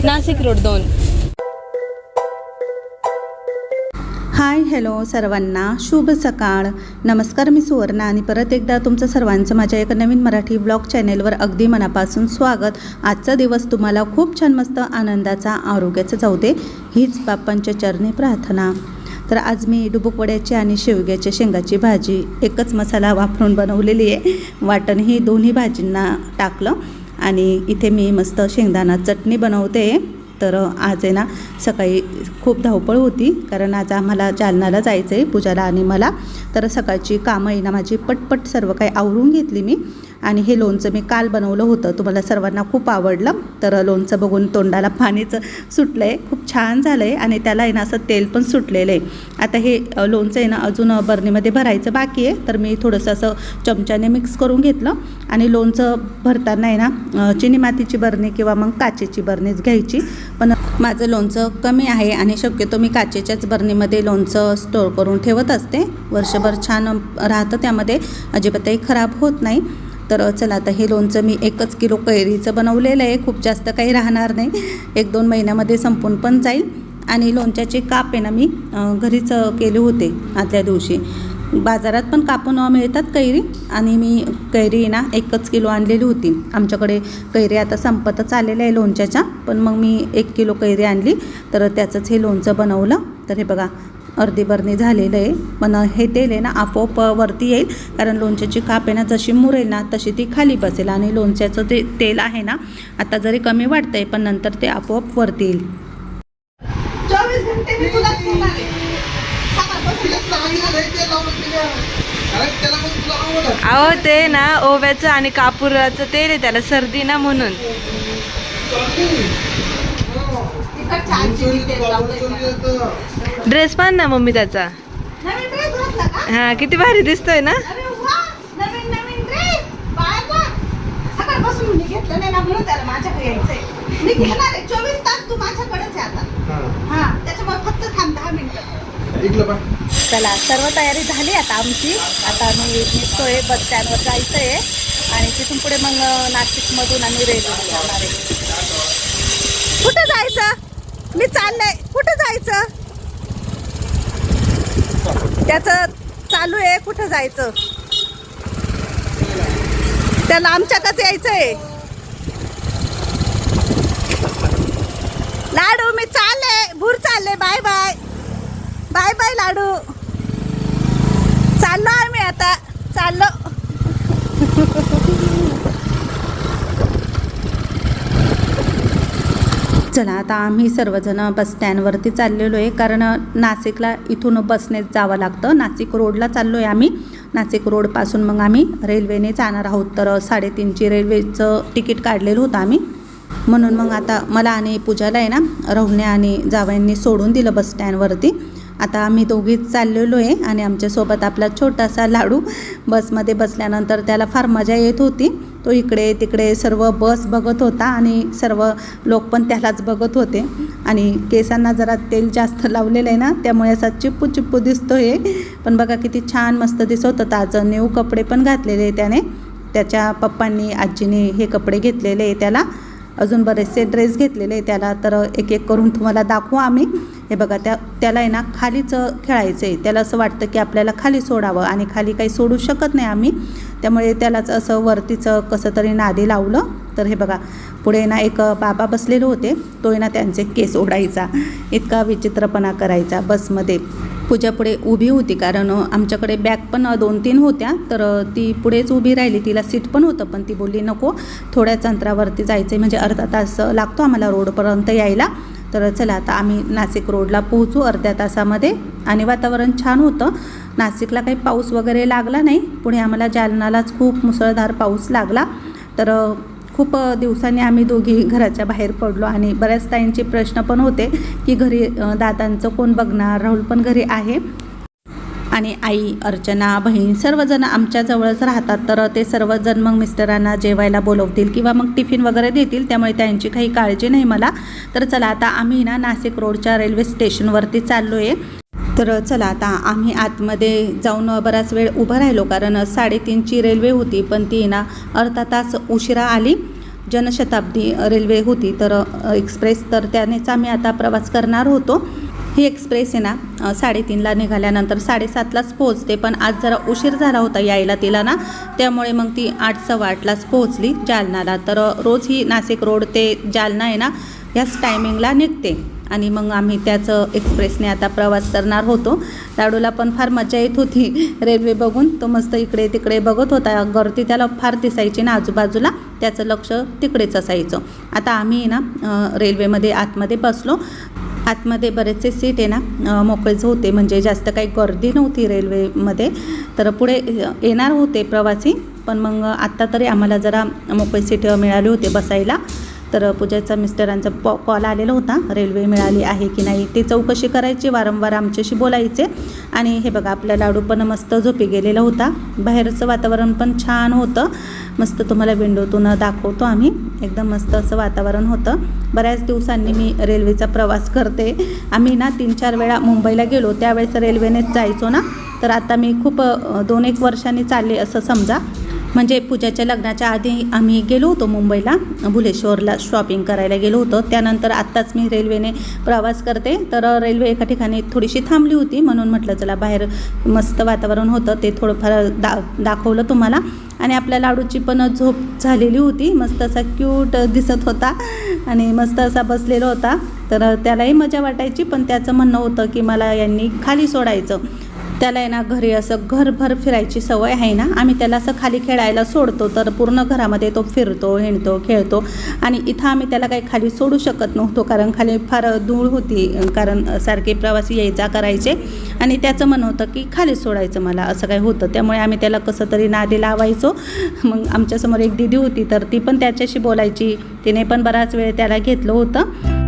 Nashik road 2. Hi hello सर्वांना शुभ सकाळ. नमस्कार, मी सुवर्णा आणि परत एकदा तुमचं सर्वांचं माझ्या एका नवीन मराठी ब्लॉग चॅनेलवर अगदी मनापासून स्वागत. आजचा दिवस तुम्हाला खूप छान मस्त आनंदाचा आरोग्याचा जाऊ दे हीच बाप्पांच्या चरणी प्रार्थना. तर आज मी डुबुक वड्याची आणि शेवग्याच्या शेंगाची भाजी एकच मसाला वापरून बनवलेली आहे. वाटण ही दोन्ही भाजींना टाकलं आणि इथे मी मस्त शेंगदाणा चटणी बनवते. तर आज आहे ना सकाळी खूप धावपळ होती कारण आज आम्हाला जालन्याला जायचं आहे पूजाला आणि मला. तर सकाळची कामं आहे ना माझी पटपट सर्व काही आवरून घेतली मी. आणि हे लोणचं मी काल बनवलं होतं, तुम्हाला सर्वांना खूप आवडलं. तर लोणचं बघून तोंडाला पाणीच सुटलं आहे, खूप छान झालं आहे आणि त्याला आहे ना असं तेल पण सुटलेलं आहे. आता हे लोणचं आहे ना अजून बरणीमध्ये भरायचं बाकी आहे. तर मी थोडंसं असं चमच्याने मिक्स करून घेतलं आणि लोणचं भरताना आहे ना चिनी मातीची बरणी किंवा मग काचेची बरणीच घ्यायची. पण माझं लोणचं कमी आहे आणि शक्यतो मी काचेच्याच बरणीमध्ये लोणचं स्टोअर करून ठेवत असते. वर्षभर छान राहतं, त्यामध्ये अजिबातही खराब होत नाही. तर चला आता हे लोणचं मी 1 किलो कैरीचं बनवलेलं आहे. खूप जास्त काही राहणार नाही, 1-2 महिन्यामध्ये संपून पण जाईल. आणि लोणच्याचे काप आहे ना मी घरीच केले होते आदल्या दिवशी. बाजारात पण कापून मिळतात कैरी आणि मी कैरी ना 1 किलो आणलेली होती. आमच्याकडे कैरी आता संपतच आलेल्या आहे लोणच्याच्या, पण मग मी 1 किलो कैरी आणली तर त्याचंच हे लोणचं बनवलं. तर हे बघा अर्धी बरणी झालेलं आहे. पण हे तेल आहे ना आपोआप वरती येईल कारण लोणच्याची काप आहे ना जशी मुरेल ना तशी ती खाली बसेल. आणि लोणच्याचं जे तेल आहे ना आता जरी कमी वाटतं आहे पण नंतर ते आपोआप वरती येईल. 24 घंटे मी तुला सांगणार अहो ते ना ओव्याचं आणि कापुराचं तेल आहे, त्याला सर्दी ना म्हणून. ड्रेस पान ना मम्मी त्याचा. नवीन ड्रेस घातला का? हा किती भारी दिसतोय ना. अरे वा, नवीन ड्रेस बाळा. सकाळपासून मी घेतलं नाही ना म्हणून त्याला माझ्याकडे यायचंय. मी घेणार आहे 24 तास तू माझ्याकडेच आहे आता. हा त्याच्यामुळे फक्त थांब 10 मिनिटं. चला सर्व तयारी झाली आता आमची. आता मी निघतोय, बस स्टँडवर जायचं आहे आणि तिथून पुढे मग नाशिकमधून आम्ही रेल्वे जाणार आहे. कुठं जायचं? मी चाललंय. कुठं जायचं? त्याचं चालू आहे कुठं जायचं. त्याला आमच्याकडे यायचंय. लाडू मी चालले, भूर चालले. बाय बाय बाय बाय लाडू. चाललो आम्ही आता, चाललो. चला आता आम्ही सर्वजण बस स्टँडवरती चाललेलो आहे कारण नाशिकला इथून बसनेच जावं लागतं. नाशिक रोडला चाललो आहे आम्ही. नाशिक रोडपासून मग आम्ही रेल्वेने जाणार आहोत. तर 3:30ची रेल्वेचं तिकीट काढलेलं होतं आम्ही. म्हणून मग आता मला आणि पूजाला आहे ना रहुण्या आणि जावयांनी सोडून दिलं बस स्टँडवरती. आता आम्ही दोघीच चाललेलो आहे आणि आमच्यासोबत आपला छोटासा लाडू. बसमध्ये बसल्यानंतर त्याला फार मजा येत होती. तो इकडे तिकडे सर्व बस बघत होता आणि सर्व लोक पण त्यालाच बघत होते. आणि केसांना जरा तेल जास्त लावलेलं आहे ना त्यामुळे असा चिप्पू चिप्पू दिसतो आहे. पण बघा किती छान मस्त दिसत होतं. आज न्यू कपडे पण घातलेले त्याने. त्याच्या पप्पांनी आजीने हे कपडे घेतलेले आहे त्याला. अजून बरेचसे ड्रेस घेतलेले आहे त्याला. तर एक एक करून तुम्हाला दाखवू आम्ही. हे बघा त्याला आहे ना खालीच खेळायचं आहे. त्याला असं वाटतं की आपल्याला खाली सोडावं आणि खाली काही सोडू शकत नाही आम्ही. त्यामुळे त्यालाच असं वरतीचं कसं तरी नादी लावलं. तर हे बघा पुढे ना एक बाबा बसलेले होते. तो आहे ना त्यांचे केस ओढायचा, इतका विचित्रपणा करायचा बसमध्ये. पूजा पुढे उभी होती कारण आमच्याकडे बॅग पण 2-3 होत्या. तर ती पुढेच उभी राहिली. तिला सीट पण होतं पण ती बोलली नको, थोड्याच अंतरावरती जायचं आहे म्हणजे अर्धा तास लागतो आम्हाला रोडपर्यंत यायला. तर चला आता आम्ही नाशिक रोडला पोहोचू अर्ध्या तासामध्ये. आणि वातावरण छान होतं. नाशिकला काही पाऊस वगैरे लागला नाही. पुढे आम्हाला जालन्यालाच खूप मुसळधार पाऊस लागला. तर खूप दिवसांनी आम्ही दोघी घराच्या बाहेर पडलो आणि बऱ्याच ताईंचे प्रश्न पण होते की घरी दादांचं कोण बघणार. राहुल पण घरी आहे आणि आई, अर्चना, बहीण सर्वजण आमच्याजवळच राहतात. तर ते सर्वजण मग मिस्टरांना जेवायला बोलवतील किंवा मग टिफिन वगैरे देतील, त्यामुळे त्यांची काही काळजी नाही मला. तर चला आता आम्ही ना नाशिक रोडच्या रेल्वे स्टेशनवरती चाललो आहे. तर चला आता आम्ही आतमध्ये जाऊन बराच वेळ उभं राहिलो कारण 3:30ची रेल्वे होती पण ती ना अर्धा तास उशिरा आली. जनशताब्दी रेल्वे होती तर एक्सप्रेस, तर त्यानेच आम्ही आता प्रवास करणार होतो. ही एक्सप्रेस आहे ना 3:30ला निघाल्यानंतर 7:30लाच पोहोचते, पण आज जरा उशीर झाला होता यायला तिला ना, त्यामुळे मग ती 8:15लाच पोहोचली जालनाला. तर रोज ही नाशिक रोड ते जालना आहे ना ह्याच टायमिंगला निघते आणि मग आम्ही त्याचं एक्सप्रेसने आता प्रवास करणार होतो. लाडूला पण फार मजा येत होती रेल्वे बघून. तो मस्त इकडे तिकडे बघत होता. गर्दी त्याला फार दिसायची ना आजूबाजूला, त्याचं लक्ष तिकडेच असायचं. आता आम्ही ना रेल्वेमध्ये आतमध्ये बसलो. आतमध्ये बरेचसे सीट आहे ना मोकळेच होते, म्हणजे जास्त काही गर्दी नव्हती रेल्वेमध्ये. तर पुढे येणार होते प्रवासी, पण मग आत्ता तरी आम्हाला जरा मोकळे सीट मिळाले होते बसायला. तर पूजाचा मिस्टरांचा कॉल आलेला होता, रेल्वे मिळाली आहे की नाही ते चौकशी करायची, वारंवार आमच्याशी बोलायचे. आणि हे बघा आपला लाडू पण मस्त झोपी गेलेला होता. बाहेरचं वातावरण पण छान होतं, मस्त तुम्हाला विंडोतून दाखवतो आम्ही. एकदम मस्त असं वातावरण होतं. बऱ्याच दिवसांनी मी रेल्वेचा प्रवास करते. आम्ही ना 3-4 वेळा मुंबईला गेलो, त्यावेळेस रेल्वेनेच जायचो ना. तर आता मी खूप 2-1 वर्षांनी चालले असं समजा. म्हणजे पूजाच्या लग्नाच्या आधी आम्ही गेलो होतो मुंबईला, भुलेश्वरला शॉपिंग करायला गेलो होतो. त्यानंतर आत्ताच मी रेल्वेने प्रवास करते. तर रेल्वे एका ठिकाणी थोडीशी थांबली होती, म्हणून म्हटलं चला बाहेर मस्त वातावरण होतं ते थोडंफार दाखवलं तुम्हाला. आणि आपल्या लाडूची पण झोप झालेली होती, मस्त असा क्यूट दिसत होता आणि मस्त असा बसलेला होता. तर त्यालाही मजा वाटायची, पण त्याचं म्हणणं होतं की मला यांनी खाली सोडायचं. त्याला आहे ना घरी असं घरभर फिरायची सवय आहे ना, आम्ही त्याला असं खाली खेळायला सोडतो तर पूर्ण घरामध्ये तो फिरतो, हिंडतो, खेळतो. आणि इथं आम्ही त्याला काही खाली सोडू शकत नव्हतो, कारण खाली फार धूळ होती, कारण सारखे प्रवासी यायचा करायचे. आणि त्याचं म्हणणं होतं की खाली सोडायचं मला, असं काही होतं. त्यामुळे आम्ही त्याला कसं तरी नादी लावायचो. मग आमच्यासमोर एक दीदी होती, तर ती पण त्याच्याशी बोलायची. तिने पण बराच वेळ त्याला घेतलं होतं.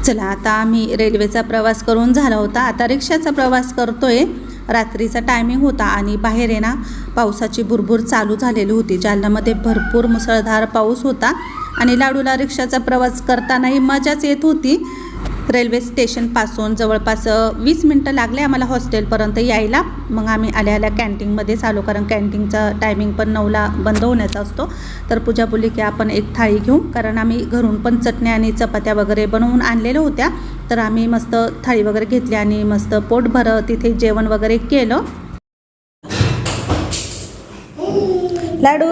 चला आता आम्ही रेल्वेचा प्रवास करून झाला होता, आता रिक्षाचा प्रवास करतोय. रात्रीचा टायमिंग होता आणि बाहेर आहे ना पावसाची भुरभुर चालू झालेली होती. जालन्यामध्ये भरपूर मुसळधार पाऊस होता आणि लाडूला रिक्षाचा प्रवास करतानाही मजाच येत होती. रेल्वे स्टेशनपासून जवळपास 20 मिनटं लागले आम्हाला हॉस्टेलपर्यंत यायला. मग आम्ही आल्या कॅन्टीनमध्येच आलो, कारण कॅन्टीनचा टायमिंग पण 9ला बंद होण्याचा असतो. तर पूजा बोलली की आपण एक थाळी घेऊ, कारण आम्ही घरून पण चटण्या आणि चपात्या वगैरे बनवून आणलेल्या होत्या. तर आम्ही मस्त थाळी वगैरे घेतली आणि मस्त पोटभर तिथे जेवण वगैरे केलं. लाडू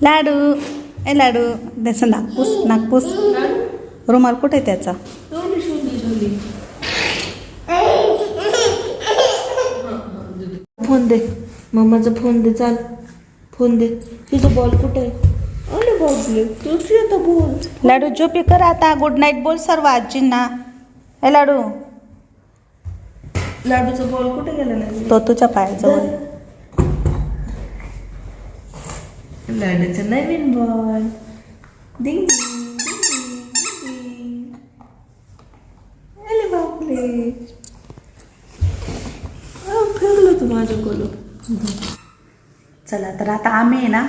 लाडू ए लाडू त्याचं नागपूस रुमाल कुठे त्याचा? फोन दे, मम्माचा फोन दे, चाल फोन दे. तुझं बॉल कुठे आहे? अरे बाबले तुझी आता बॉल. लाडू झोपी कर आता, गुड नाईट बोल सर्व आजींना. ए लाडू, लाडूचा बॉल कुठे गेला? नाही तो तुझ्या पायाजवळ. लाडूचा नवीन बॉल. डिंग रे फेकलं तू माझ्याकडं. चला तर आता आम्ही आहे ना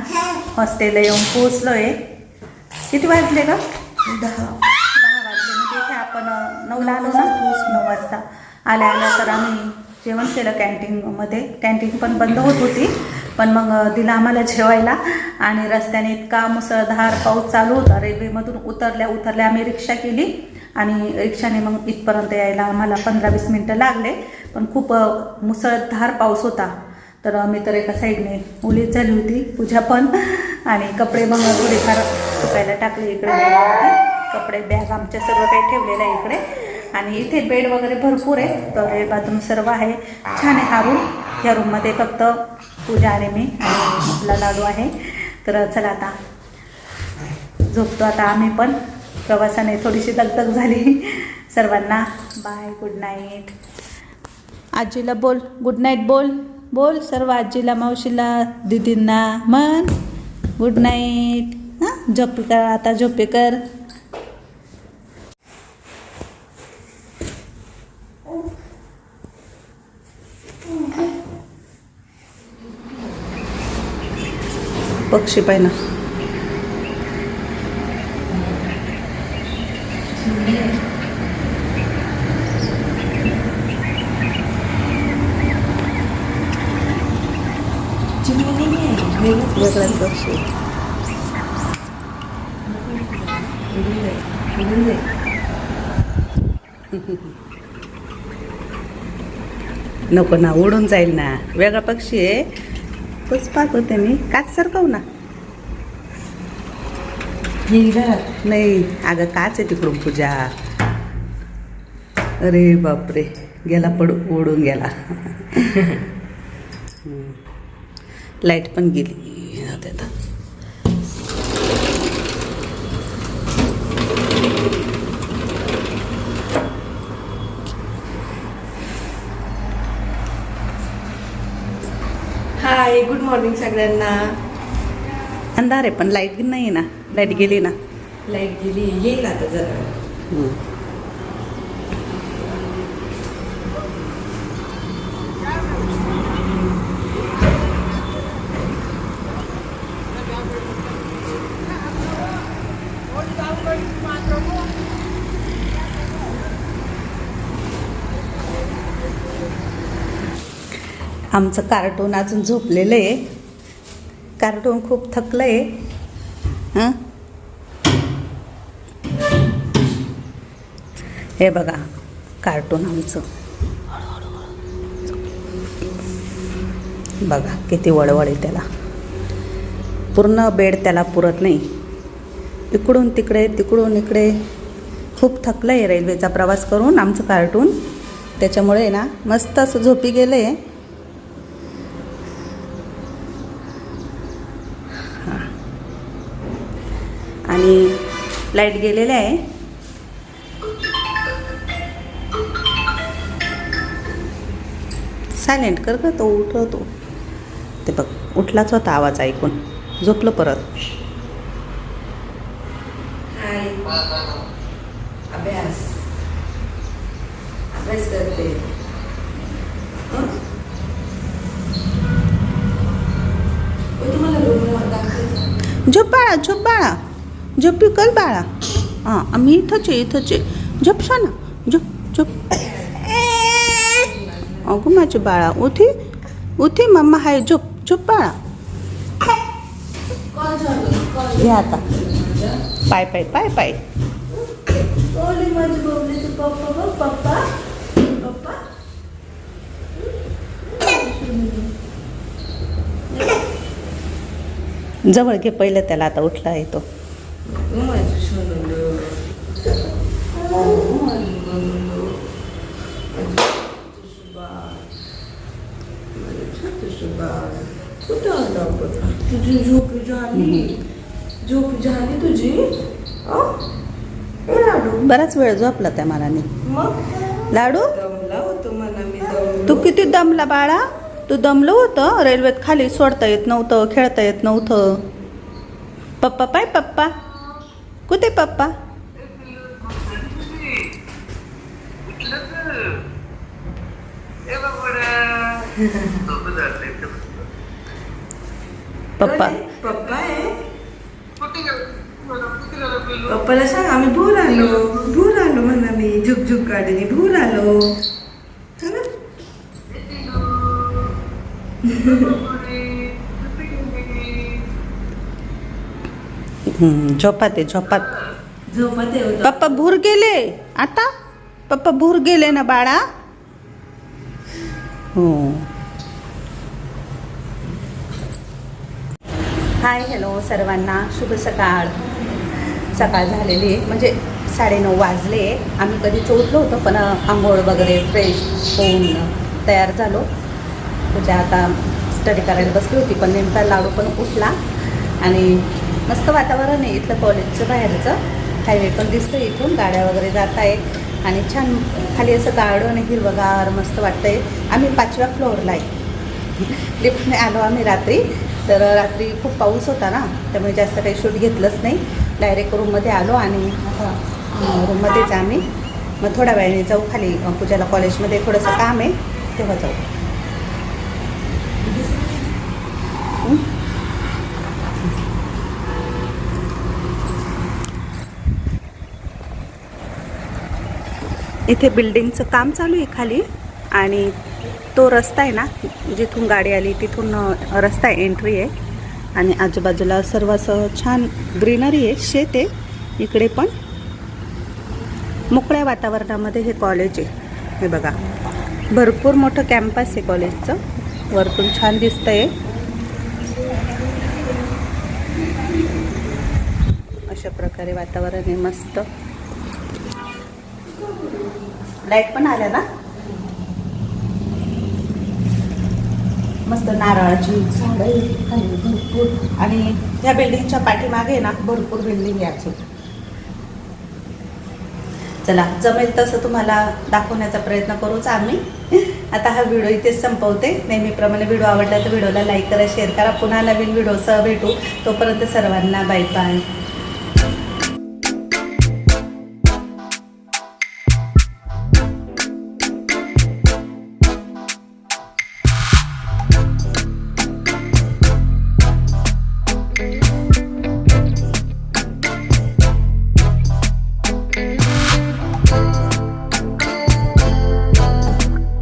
हॉस्टेलला येऊन पोहोचलोय. किती वाजले ग? 10 वाजले. म्हणजे इथे आपण 9ला आलो ना. 9 वाजता आल्या तर आम्ही जेवण केलं कॅन्टीनमध्ये. कॅन्टीन पण बंद होत होती, पण मग दिला आम्हाला जेवायला. आणि रस्त्याने इतका मुसळधार पाऊस चालू होता. रेल्वेमधून उतरल्या आम्ही रिक्षा केली आणि रिक्षाने मग इथपर्यंत यायला आम्हाला 15-20 मिनटं लागले. पण खूप मुसळधार पाऊस होता. तर मी तर एका साईडने ओलीच झाली होती, पूजा पण. आणि कपडे मग थोडेफार सुकायला टाकले. इकडे कपडे बॅग आमच्या सर्व काही ठेवलेलं आहे इकडे. आणि इथे बेड वगैरे भरपूर आहे, टॉयलेट बाथरूम सर्व आहे. छान आहे हा रूम. ह्या रूममध्ये फक्त पूजा आणि मी आणि आपला लाडू आहे. तर चला आता झोपतो आता आम्ही पण. प्रवासाने थोडीशी दगदग झाली. सर्वांना बाय, गुड नाईट. आजीला बोल गुड नाईट. बोल सर्व आजीला, मावशीला, दीदींना म्हण गुड नाईट. हां, झोपी कर आता, झोपी कर. पक्षी पाहिना. वेगळाच पक्षी. नको ना, उडून जाईल ना. वेगळा पक्षी आहे. तोच पाहत होते मी. काच सरकव ना. नाही अगं, काच आहे तिकडून पूजा. अरे बापरे, गेला ओढून गेला. लाईट पण गेली आता. हाय, गुड मॉर्निंग सगळ्यांना. अंधार आहे पण लाईट नाही ना. लाईट गेली ना. लाईट गेली, येईल आता जरा. आमचं कार्टून अजून झोपलेलं आहे. कार्टून खूप थकलं आहे. हां, हे बघा कार्टून आमचं. बघा किती वळवळ आहे त्याला. पूर्ण बेड त्याला पुरत नाही. इकडून तिकडे तिकडून इकडे. खूप थकलं आहे रेल्वेचा प्रवास करून आमचं कार्टून. त्याच्यामुळे ना मस्त असं झोपी गेलं आहे. आणि लाईट गेलेलं आहे. सायलेंट कर का, तो उठवतो. ते बघ उठलाच होता आवाज ऐकून. झोपलं परत. हाय, अभ्यास करते. तुम्हाला रूम दाखवायचं. झोप बाळा, झोप बाळा, झोपी कर बाळा. हां, आम्ही इथंच आहे. झोपशा ना. झोप. अगो माझे बाळा, उठी मम्मा हाय. झोप बाळा. घे आता. पाय. माझे बबलीचे पप्पा बघ. पप्पा जवळ घे पहिलं त्याला. आता उठला आहे तो. तुझी झोप झाली तुझी. बराच वेळ झोपला त्या मनाने. मग लाडू, दमला होतो म्हणा मी. तू किती दमला बाळा. तू दमलं होतं. रेल्वेत खाली सोडता येत नव्हतं, खेळता येत नव्हतं. पप्पा पाय. पप्पा कुठे? पप्पा पप्पा पप्पा आहे. पप्पाला सांग आम्ही भूर आलो म्हणा मी झुक गाडीने भूर आलो. है ना? झोपात झोपात आहे. पप्पा भूर गेले आता. पप्पा भूर गेले ना बाळा. हो. हाय हॅलो सर्वांना शुभ सकाळ. सकाळ झालेली आहे म्हणजे 9:30 वाजले. आम्ही कधीच उठलो होतो पण आंघोळ वगैरे फ्रेश होऊन तयार झालो. म्हणजे आता स्टडी करायला बसली होती पण नेमका लाडू पण उठला. आणि मस्त वातावरण आहे इथलं कॉलेजचं बाहेरचं. हायवे पण दिसतं इथून गाड्या वगैरे जात आहे. आणि छान खाली असं गार्डन हिरवगार मस्त वाटतं आहे. आम्ही 5व्या फ्लोअरला आहे. लिफ्टने आलो आम्ही रात्री. तर रात्री खूप पाऊस होता ना त्यामुळे जास्त काही शूट घेतलंच नाही. डायरेक्ट रूममध्ये आलो आणि आता रूममध्येच आम्ही. मग थोड्या वेळाने जाऊ खाली पूजाला कॉलेजमध्ये थोडंसं काम आहे तेव्हा जाऊ. इथे बिल्डिंगचं काम चालू आहे खाली. आणि तो रस्ता आहे ना जिथून गाडी आली तिथून रस्ता आहे एंट्री आहे. आणि आजूबाजूला सर्व असं छान ग्रीनरी आहे. शेत आहे इकडे पण. मोकळ्या वातावरणामध्ये हे कॉलेज आहे. हे बघा भरपूर मोठं कॅम्पस आहे कॉलेजचं. वरतून छान दिसतं आहे. अशा प्रकारे वातावरण आहे मस्त. लाईट पण आल्या ना. मस्त नारळाची झाडं आहे भरपूर. आणि ह्या बिल्डिंगच्या पाठीमागे ना भरपूर बिल्डिंग आहे अजून. चला जमेल तसं तुम्हाला दाखवण्याचा प्रयत्न करूच आम्ही. आता हा व्हिडिओ इथेच संपवते. नेहमीप्रमाणे व्हिडिओ आवडला तर व्हिडिओला लाईक करा शेअर करा. पुन्हा नवीन व्हिडिओसह भेटू. तोपर्यंत सर्वांना बाय बाय.